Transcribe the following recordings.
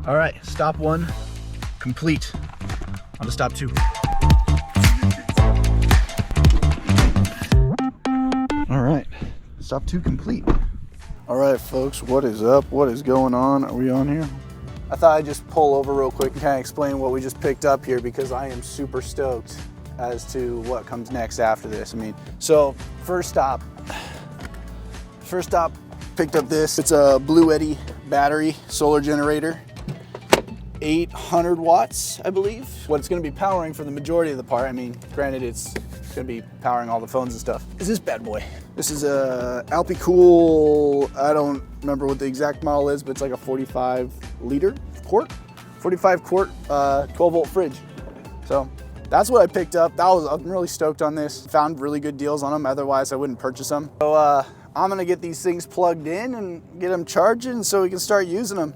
All right, stop 1 complete. On to stop 2. All right, stop 2 complete. All right, folks, what is up? What is going on? Are we on here? I thought I'd just pull over real quick and kind of explain what we just picked up here, because I am super stoked as to what comes next after this. I mean, so first stop, picked up this. It's a Blue Eddy battery solar generator, 800 watts, I believe. What it's gonna be powering for the majority of the part, I mean, granted it's gonna be powering all the phones and stuff, is this bad boy. This is a Alpicool, I don't remember what the exact model is, but it's like a 45 quart, 12 volt fridge. So that's what I picked up. I'm really stoked on this. Found really good deals on them, otherwise I wouldn't purchase them. So I'm gonna get these things plugged in and get them charging so we can start using them.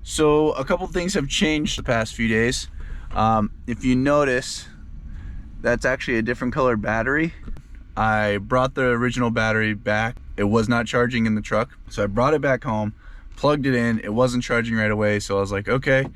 So a couple things have changed the past few days. If you notice, that's actually a different color battery. I brought the original battery back. It was not charging in the truck. So I brought it back home, plugged it in. It wasn't charging right away. So I was like, okay,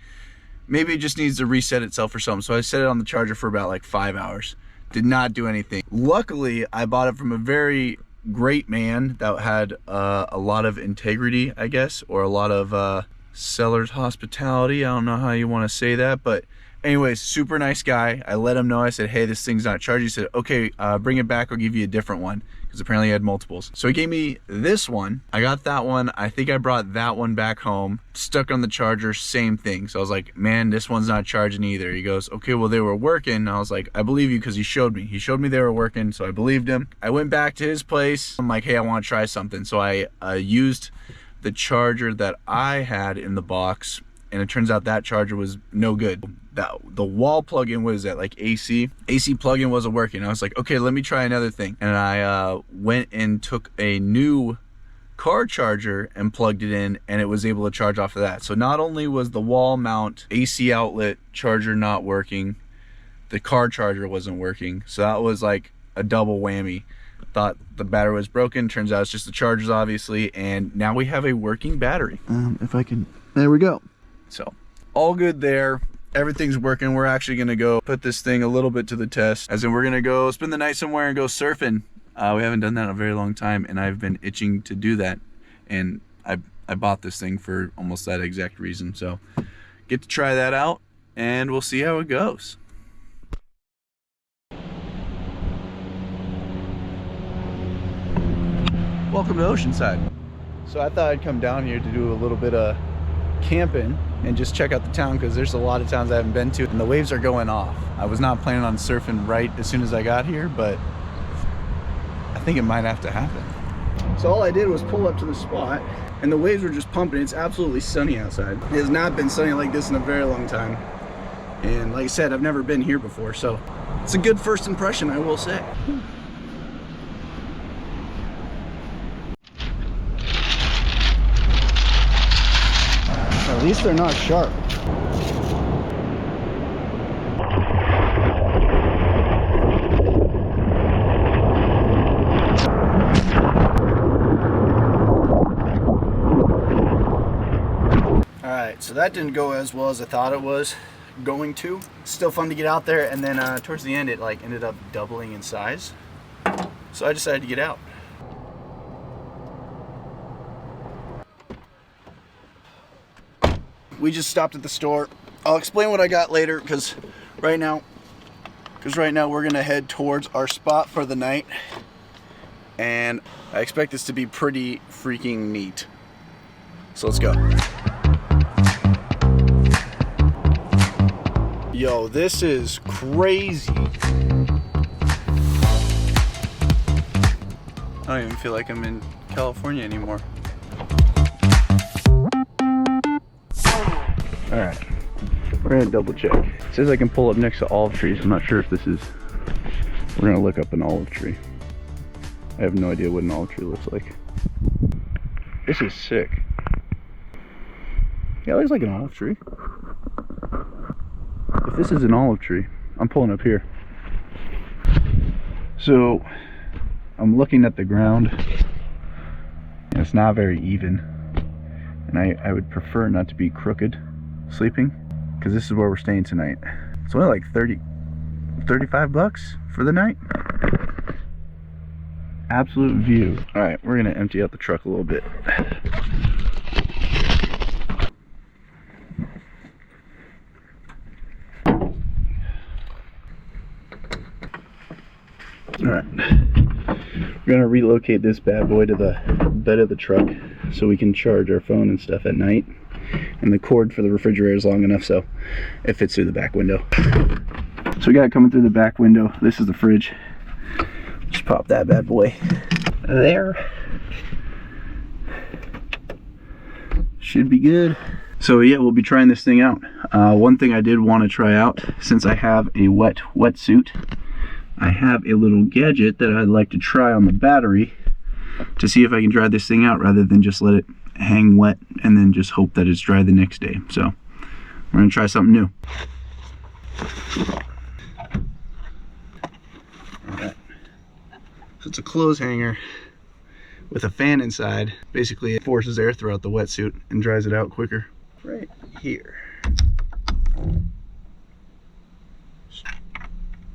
maybe it just needs to reset itself or something. So I set it on the charger for about like 5 hours. Did not do anything. Luckily, I bought it from a very great man that had a lot of integrity, I guess, or a lot of seller's hospitality. I don't know how you want to say that, but anyways, super nice guy. I let him know. I said, hey, this thing's not charging. He said, okay, bring it back. I'll give you a different one, because apparently he had multiples. So he gave me this one. I got that one. I think I brought that one back home, stuck on the charger, same thing. So I was like, man, this one's not charging either. He goes, okay, well, they were working. I was like, I believe you, because he showed me they were working, so I believed him. I went back to his place. I'm like, hey, I want to try something. So I used the charger that I had in the box, and it turns out that charger was no good. The wall plug-in was at like AC plug-in wasn't working. I was like, okay, let me try another thing. And I went and took a new car charger and plugged it in, and it was able to charge off of that. So not only was the wall mount AC outlet charger not working, the car charger wasn't working. So that was like a double whammy. Thought the battery was broken. Turns out it's just the chargers, obviously. And now we have a working battery. If I can, there we go. So all good there. Everything's working. We're actually gonna go put this thing a little bit to the test, as in we're gonna go spend the night somewhere and go surfing. We haven't done that in a very long time, and I've been itching to do that. And I bought this thing for almost that exact reason. So get to try that out, and we'll see how it goes. Welcome to Oceanside. So I thought I'd come down here to do a little bit of camping and just check out the town, because there's a lot of towns I haven't been to and the waves are going off. I was not planning on surfing right as soon as I got here, but I think it might have to happen. So all I did was pull up to the spot and the waves were just pumping. It's absolutely sunny outside. It has not been sunny like this in a very long time. And like I said, I've never been here before, so it's a good first impression, I will say. At least they're not sharp. Alright, so that didn't go as well as I thought it was going to. Still fun to get out there, and then towards the end it like ended up doubling in size. So I decided to get out. We just stopped at the store. I'll explain what I got later, because right now we're gonna head towards our spot for the night, and I expect this to be pretty freaking neat. So let's go. Yo, this is crazy. I don't even feel like I'm in California anymore. Alright, we're gonna double check. It says I can pull up next to olive trees. I'm not sure if this is, we're gonna look up an olive tree. I have no idea what an olive tree looks like. This is sick. Yeah, it looks like an olive tree. If this is an olive tree, I'm pulling up here. So, I'm looking at the ground. Yeah, it's not very even. And I would prefer not to be crooked sleeping, because this is where we're staying tonight. It's only like 35 bucks for the night. Absolute view. All right, we're gonna empty out the truck a little bit. All right, we're gonna relocate this bad boy to the bed of the truck so we can charge our phone and stuff at night. And the cord for the refrigerator is long enough so it fits through the back window. So we got it coming through the back window. This is the fridge. Just pop that bad boy there. Should be good. So yeah, we'll be trying this thing out. One thing I did want to try out, since I have a wetsuit, I have a little gadget that I'd like to try on the battery to see if I can dry this thing out rather than just let it hang wet and then just hope that it's dry the next day. So we're gonna try something new. Alright. So it's a clothes hanger with a fan inside. Basically it forces air throughout the wetsuit and dries it out quicker. Right here.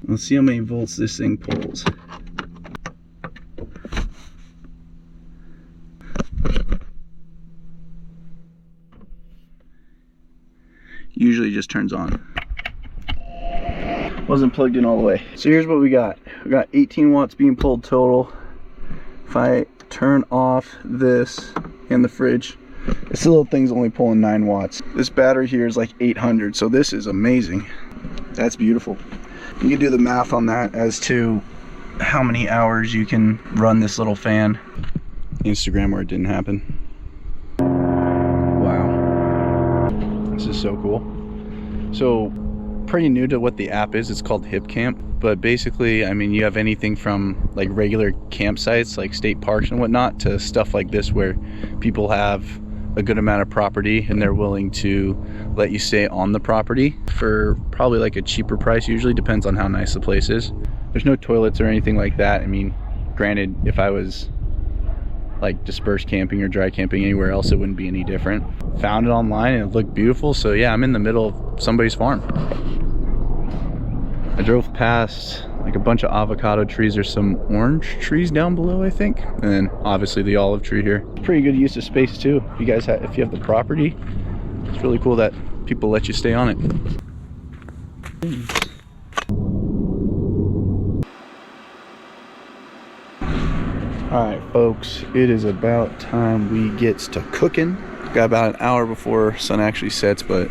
Let's see how many volts this thing pulls. Usually just turns on. Wasn't plugged in all the way. So here's what we got. We got 18 watts being pulled total. If I turn off this and the fridge, this little thing's only pulling 9 watts. This battery here is like 800, so this is amazing. That's beautiful. You can do the math on that as to how many hours you can run this little fan. Instagram where it didn't happen. Wow. This is so cool. So pretty new to what the app is. It's called Hip Camp, but basically, I mean, you have anything from like regular campsites like state parks and whatnot to stuff like this where people have a good amount of property and they're willing to let you stay on the property for probably like a cheaper price. Usually depends on how nice the place is. There's no toilets or anything like that. I mean, granted, if I was like dispersed camping or dry camping anywhere else, it wouldn't be any different. Found it online and it looked beautiful, so yeah, I'm in the middle of somebody's farm. I drove past like a bunch of avocado trees. There's some orange trees down below, I think, and then obviously the olive tree here. Pretty good use of space too. If you have the property, it's really cool that people let you stay on it. Alright folks, it is about time we get to cooking. Got about an hour before sun actually sets, but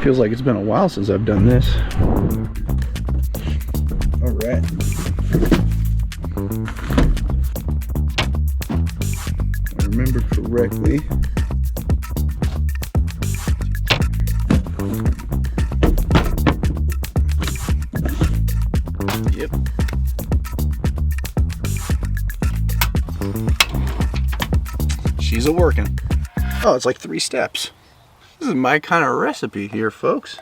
feels like it's been a while since I've done this. Alright. If I remember correctly, yep. She's a working. Oh, it's like 3 steps. This is my kind of recipe here, folks.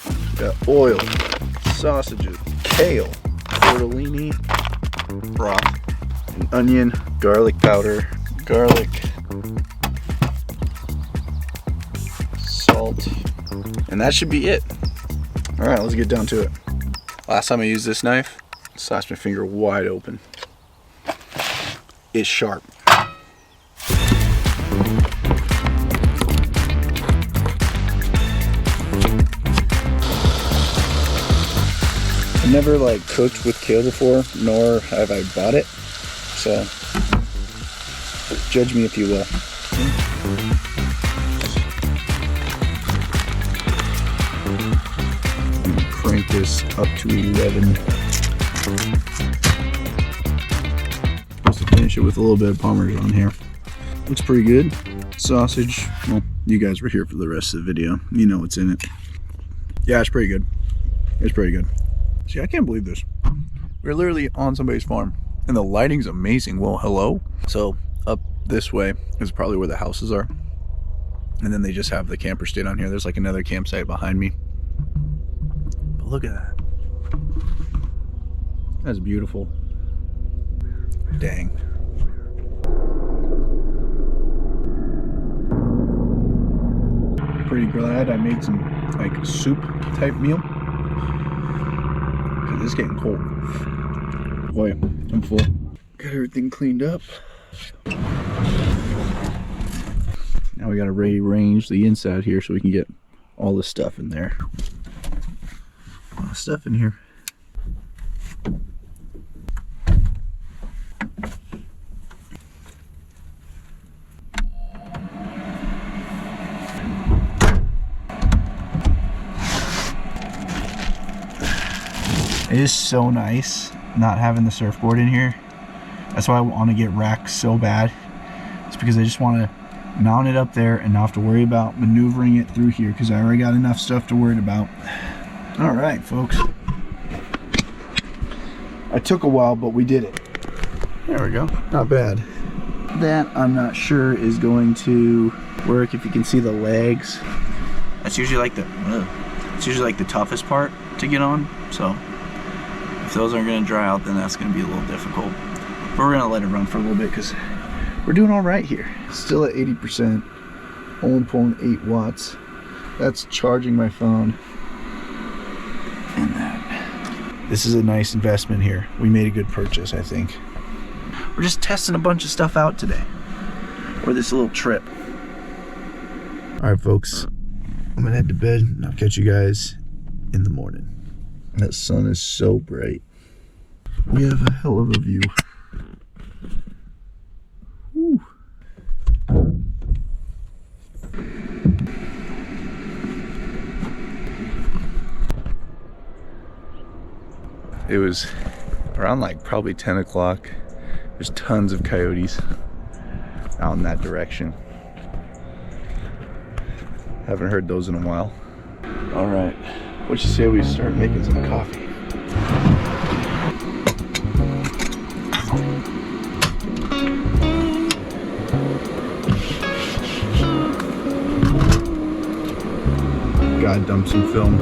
We got oil, sausages, kale, tortellini, broth, an onion, garlic powder, garlic, salt, and that should be it. All right, let's get down to it. Last time I used this knife, it sliced my finger wide open. It's sharp. I've never like cooked with kale before, nor have I bought it, so judge me if you will. I'm gonna crank this up to 11. Supposed to finish it with a little bit of Parmesan here. Looks pretty good. Sausage, well, you guys were here for the rest of the video. You know what's in it. Yeah, it's pretty good. It's pretty good. See, I can't believe this. We're literally on somebody's farm and the lighting's amazing. Well, hello. So up this way is probably where the houses are. And then they just have the camper stay down here. There's like another campsite behind me. But look at that. That's beautiful. Dang. pretty glad I made some like soup type meal, because it's getting cold. Boy, I'm full. Got everything cleaned up. Now we gotta rearrange the inside here so we can get all the stuff in there. A lot of stuff in here. It is so nice not having the surfboard in here. That's why I want to get racked so bad. It's because I just want to mount it up there and not have to worry about maneuvering it through here, because I already got enough stuff to worry about. All right, folks. I took a while, but we did it. There we go. Not bad. That I'm not sure is going to work. If you can see the legs, that's usually like the toughest part to get on. So if those aren't going to dry out, then that's going to be a little difficult. But we're going to let it run for a little bit because we're doing all right here. Still at 80%. Only pulling 8 watts. That's charging my phone. And that. This is a nice investment here. We made a good purchase, I think. We're just testing a bunch of stuff out today. Or this little trip. All right, folks. I'm going to head to bed and I'll catch you guys in the morning. That sun is so bright. We have a hell of a view. Whew. It was around like probably 10 o'clock. There's tons of coyotes out in that direction. Haven't heard those in a while. All right. What you say we start making some coffee? Gotta dump some film.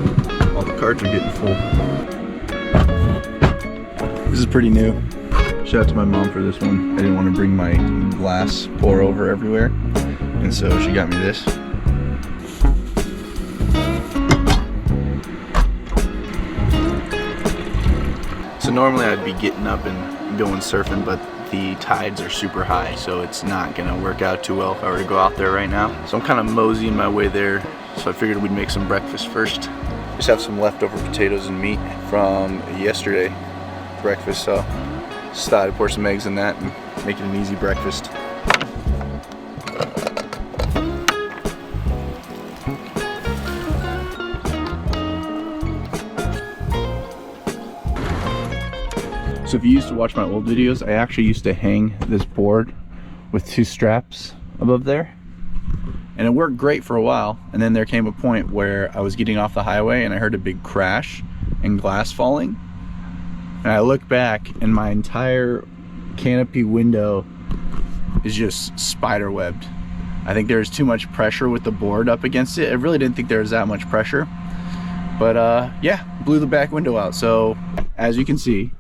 All the carts are getting full. This is pretty new. Shout out to my mom for this one. I didn't want to bring my glass pour over everywhere, and so she got me this. So normally I'd be getting up and going surfing, but the tides are super high, so it's not gonna work out too well if I were to go out there right now. So I'm kind of moseying my way there, so I figured we'd make some breakfast first. Just have some leftover potatoes and meat from yesterday breakfast, so just thought I'd pour some eggs in that and make it an easy breakfast. So if you used to watch my old videos, I actually used to hang this board with 2 straps above there. And it worked great for a while. And then there came a point where I was getting off the highway and I heard a big crash and glass falling. And I look back and my entire canopy window is just spider webbed. I think there was too much pressure with the board up against it. I really didn't think there was that much pressure. But yeah, blew the back window out. So as you can see,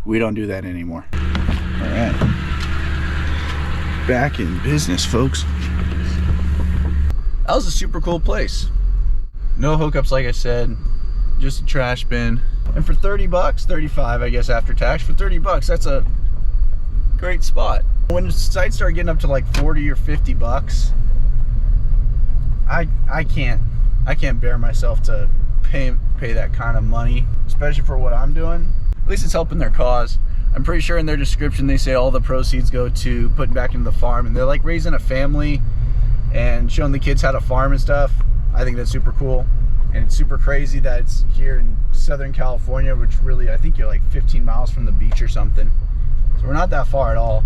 we don't do that anymore. All right, back in business, folks. That was a super cool place. No hookups, like I said, just a trash bin. And for 30 bucks, 35, I guess after tax, for 30 bucks, that's a great spot. When the sites start getting up to like 40 or 50 bucks, I can't bear myself to pay that kind of money, especially for what I'm doing. At least it's helping their cause. I'm pretty sure in their description they say all the proceeds go to putting back into the farm, and they're like raising a family and showing the kids how to farm and stuff. I think that's super cool, and it's super crazy that it's here in Southern California, which really I think you're like 15 miles from the beach or something. So we're not that far at all.